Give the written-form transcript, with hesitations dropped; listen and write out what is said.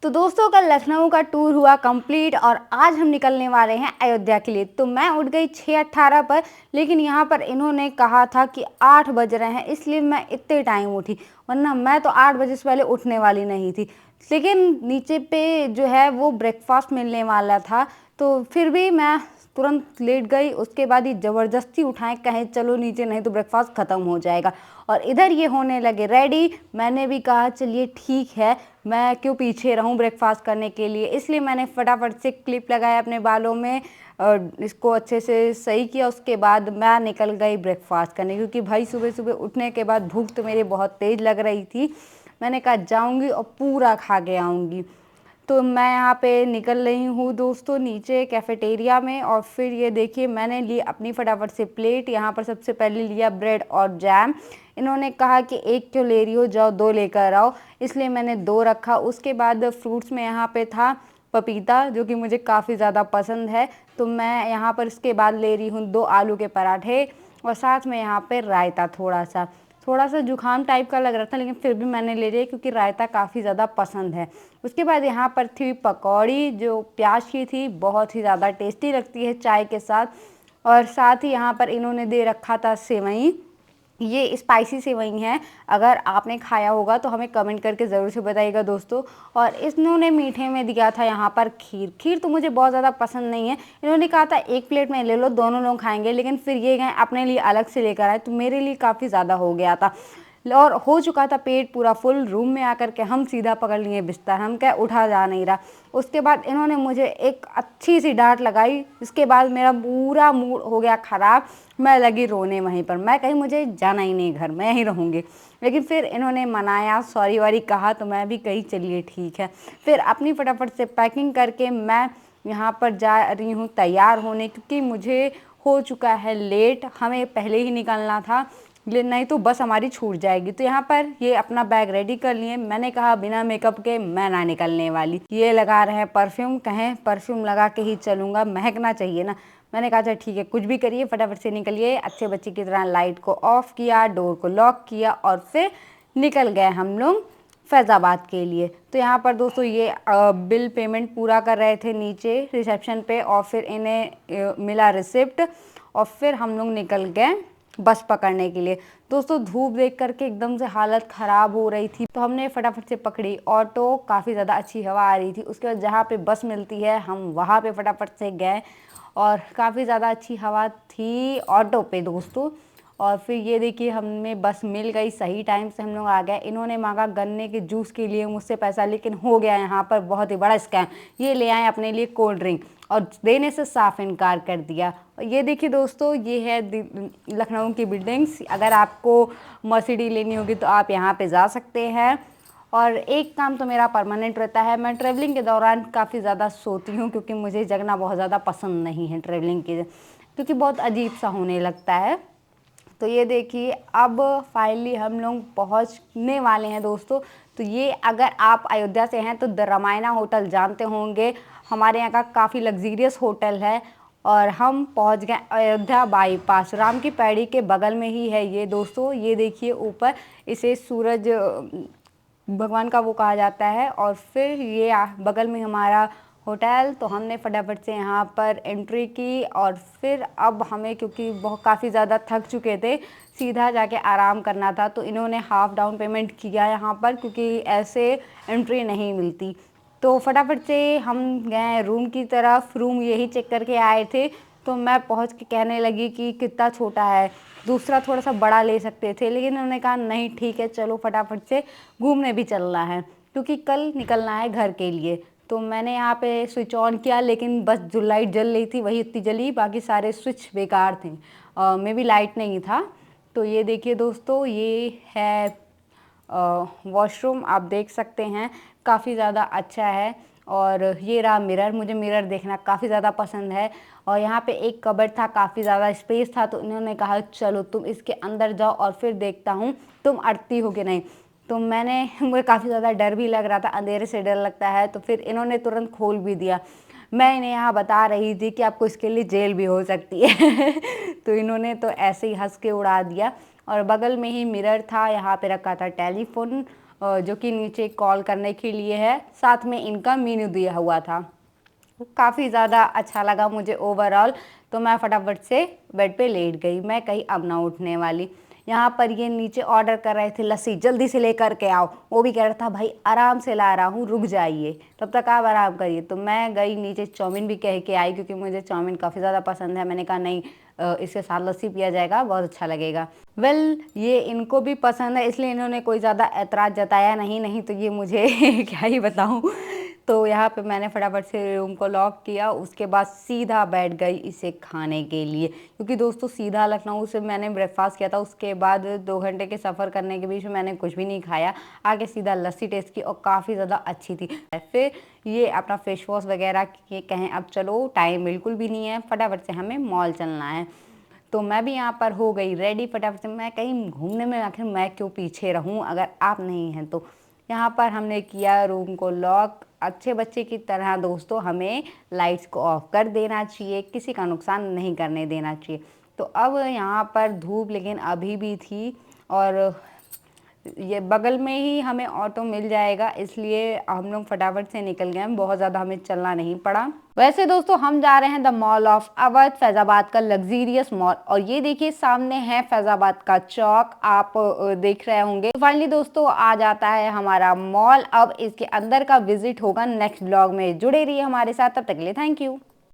तो दोस्तों कल लखनऊ का टूर हुआ कंप्लीट और आज हम निकलने वाले हैं अयोध्या के लिए। तो मैं उठ गई 6:18 पर, लेकिन यहाँ पर इन्होंने कहा था कि 8 बज रहे हैं, इसलिए मैं इतने टाइम उठी, वरना मैं तो 8 बजे से पहले उठने वाली नहीं थी। लेकिन नीचे पे जो है वो ब्रेकफास्ट मिलने वाला था, तो फिर भी मैं तुरंत लेट गई। उसके बाद ही ज़बरदस्ती उठाएं, कहें चलो नीचे, नहीं तो ब्रेकफास्ट ख़त्म हो जाएगा। और इधर ये होने लगे रेडी। मैंने भी कहा चलिए ठीक है, मैं क्यों पीछे रहूं ब्रेकफास्ट करने के लिए, इसलिए मैंने फटाफट से क्लिप लगाया अपने बालों में और इसको अच्छे से सही किया। उसके बाद मैं निकल गई ब्रेकफास्ट करने, क्योंकि भाई सुबह सुबह उठने के बाद भूख तो मेरी बहुत तेज़ लग रही थी। मैंने कहा जाऊंगी और पूरा खा के आऊँगी। तो मैं यहाँ पे निकल रही हूँ दोस्तों नीचे कैफ़ेटेरिया में। और फिर ये देखिए मैंने ली अपनी फटाफट से प्लेट। यहाँ पर सबसे पहले लिया ब्रेड और जैम। इन्होंने कहा कि एक क्यों ले रही हो, जाओ 2 लेकर आओ, इसलिए मैंने 2 रखा। उसके बाद फ्रूट्स में यहाँ पे था पपीता, जो कि मुझे काफ़ी ज़्यादा पसंद है, तो मैं यहाँ पर इसके बाद ले रही हूँ 2 आलू के पराठे और साथ में यहाँ पे रायता। थोड़ा सा जुकाम टाइप का लग रहा था, लेकिन फिर भी मैंने ले लिया क्योंकि रायता काफ़ी ज़्यादा पसंद है। उसके बाद यहाँ पर थी पकौड़ी, जो प्याज की थी, बहुत ही ज़्यादा टेस्टी लगती है चाय के साथ। और साथ ही यहाँ पर इन्होंने दे रखा था सेवई। ये स्पाइसी सेवई है, अगर आपने खाया होगा तो हमें कमेंट करके ज़रूर से बताइएगा दोस्तों। और इन्होंने मीठे में दिया था यहाँ पर खीर तो मुझे बहुत ज़्यादा पसंद नहीं है। इन्होंने कहा था 1 प्लेट में ले लो, दोनों लोग खाएंगे, लेकिन फिर ये गए अपने लिए अलग से लेकर आए, तो मेरे लिए काफ़ी ज़्यादा हो गया था और हो चुका था पेट पूरा फुल। रूम में आकर के हम सीधा पकड़ लिए बिस्तर, हम क्या उठा जा नहीं रहा। उसके बाद इन्होंने मुझे एक अच्छी सी डांट लगाई। इसके बाद मेरा पूरा मूड हो गया ख़राब, मैं लगी रोने वहीं पर। मैं कहीं मुझे जाना ही नहीं घर, मैं यहीं रहूँगी। लेकिन फिर इन्होंने मनाया, सॉरी वारी कहा, तो मैं भी कही चलिए ठीक है। फिर अपनी फटाफट से पैकिंग करके मैं यहाँ पर जा रही हूँ तैयार होने, क्योंकि मुझे हो चुका है लेट, हमें पहले ही निकलना था, नहीं तो बस हमारी छूट जाएगी। तो यहाँ पर ये अपना बैग रेडी कर लिए। मैंने कहा बिना मेकअप के मैं ना निकलने वाली। ये लगा रहे हैं परफ्यूम, कहें परफ्यूम लगा के ही चलूँगा, महकना चाहिए ना। मैंने कहा अच्छा ठीक है, कुछ भी करिए, फटाफट से निकलिए। अच्छे बच्चे की तरह लाइट को ऑफ किया, डोर को लॉक किया और फिर निकल गए हम लोग फैज़ाबाद के लिए। तो यहाँ पर दोस्तों ये बिल पेमेंट पूरा कर रहे थे नीचे रिसेप्शन पे, और फिर इन्हें मिला रिसिप्ट और फिर हम लोग निकल गए बस पकड़ने के लिए। दोस्तों धूप देख करके एकदम से हालत ख़राब हो रही थी, तो हमने फटाफट से पकड़ी ऑटो। काफ़ी ज़्यादा अच्छी हवा आ रही थी। उसके बाद जहाँ पे बस मिलती है हम वहाँ पे फटाफट से गए और काफ़ी ज़्यादा अच्छी हवा थी ऑटो पे दोस्तों। और फिर ये देखिए हमें बस मिल गई, सही टाइम से हम लोग आ गए। इन्होंने मांगा गन्ने के जूस के लिए मुझसे पैसा, लेकिन हो गया यहाँ पर बहुत ही बड़ा स्कैम। ये ले आए अपने लिए कोल्ड ड्रिंक और देने से साफ इनकार कर दिया। और ये देखिए दोस्तों, ये है लखनऊ की बिल्डिंग्स। अगर आपको मर्सिडीज लेनी होगी तो आप यहाँ पे जा सकते हैं। और एक काम तो मेरा परमानेंट रहता है, मैं ट्रैवलिंग के दौरान काफ़ी ज़्यादा सोती हूँ, क्योंकि मुझे जगना बहुत ज़्यादा पसंद नहीं है ट्रैवलिंग के, क्योंकि बहुत अजीब सा होने लगता है। तो ये देखिए अब फाइनली हम लोग पहुंचने वाले हैं दोस्तों। तो ये अगर आप अयोध्या से हैं तो द रामायणा होटल जानते होंगे, हमारे यहाँ का काफ़ी लग्जीरियस होटल है। और हम पहुंच गए अयोध्या बाईपास, राम की पैड़ी के बगल में ही है ये दोस्तों। ये देखिए ऊपर, इसे सूरज भगवान का वो कहा जाता है। और फिर ये बगल में हमारा होटल। तो हमने फटाफट से यहाँ पर एंट्री की और फिर अब हमें, क्योंकि बहुत काफ़ी ज़्यादा थक चुके थे, सीधा जाके आराम करना था, तो इन्होंने हाफ़ डाउन पेमेंट किया यहाँ पर, क्योंकि ऐसे एंट्री नहीं मिलती। तो फटाफट से हम गए रूम की तरफ, रूम यही चेक करके आए थे। तो मैं पहुँच के कहने लगी कि कितना छोटा है, दूसरा थोड़ा सा बड़ा ले सकते थे, लेकिन उन्होंने कहा नहीं ठीक है, चलो फटाफट से घूमने भी चलना है, क्योंकि कल निकलना है घर के लिए। तो मैंने यहाँ पे स्विच ऑन किया, लेकिन बस जो लाइट जल रही थी वही इतनी जली, बाकी सारे स्विच बेकार थे, में भी लाइट नहीं था। तो ये देखिए दोस्तों, ये है वॉशरूम, आप देख सकते हैं काफ़ी ज़्यादा अच्छा है। और ये रहा मिरर, मुझे मिरर देखना काफ़ी ज़्यादा पसंद है। और यहाँ पे एक कबर्ड था, काफ़ी ज़्यादा स्पेस था, तो इन्होंने कहा चलो तुम इसके अंदर जाओ और फिर देखता हूँ तुम अड़ती हो कि नहीं। तो मुझे काफ़ी ज़्यादा डर भी लग रहा था, अंधेरे से डर लगता है, तो फिर इन्होंने तुरंत खोल भी दिया। मैं इन्हें यहाँ बता रही थी कि आपको इसके लिए जेल भी हो सकती है तो इन्होंने तो ऐसे ही हंस के उड़ा दिया। और बगल में ही मिरर था, यहाँ पे रखा था टेलीफोन जो कि नीचे कॉल करने के लिए है, साथ में इनका मेन्यू दिया हुआ था। काफ़ी ज़्यादा अच्छा लगा मुझे ओवरऑल। तो मैं फटाफट से बेड पे लेट गई, मैं कहीं अब ना उठने वाली। यहाँ पर ये नीचे ऑर्डर कर रहे थे लस्सी, जल्दी से लेकर के आओ। वो भी कह रहा था भाई आराम से ला रहा हूँ, रुक जाइए, तब तक आप आराम करिए। तो मैं गई नीचे, चाउमीन भी कह के आई क्योंकि मुझे चाउमीन काफ़ी ज़्यादा पसंद है। मैंने कहा नहीं, इसके साथ लस्सी पिया जाएगा, बहुत अच्छा लगेगा। ये इनको भी पसंद है, इसलिए इन्होंने कोई ज़्यादा ऐतराज़ जताया नहीं तो ये मुझे क्या ही बताऊँ। तो यहाँ पे मैंने फटाफट से रूम को लॉक किया, उसके बाद सीधा बैठ गई इसे खाने के लिए, क्योंकि दोस्तों सीधा लखनऊ से मैंने ब्रेकफास्ट किया था, उसके बाद 2 घंटे के सफ़र करने के बीच में मैंने कुछ भी नहीं खाया। आगे सीधा लस्सी टेस्ट की और काफ़ी ज़्यादा अच्छी थी। फिर ये अपना फेस वॉश वगैरह के कहें अब चलो, टाइम बिल्कुल भी नहीं है, फटाफट से हमें मॉल चलना है। तो मैं भी यहाँ पर हो गई रेडी फटाफट से। मैं कहीं घूमने में आखिर मैं क्यों पीछे रहूँ अगर आप नहीं हैं तो। यहाँ पर हमने किया रूम को लॉक। अच्छे बच्चे की तरह दोस्तों हमें लाइट्स को ऑफ कर देना चाहिए, किसी का नुकसान नहीं करने देना चाहिए। तो अब यहाँ पर धूप लेकिन अभी भी थी और ये बगल में ही हमें ऑटो मिल जाएगा, इसलिए हम लोग फटाफट से निकल गए। बहुत ज़्यादा हमें चलना नहीं पड़ा। वैसे दोस्तों हम जा रहे हैं the mall of Awadh, Faizabad का लग्जीरियस मॉल। और ये देखिए सामने है फैजाबाद का चौक, आप देख रहे होंगे। फाइनली दोस्तों आ जाता है हमारा मॉल। अब इसके अंदर का विजिट होगा नेक्स्ट ब्लॉग में, जुड़े रहिए हमारे साथ, तब तक के लिए थैंक यू।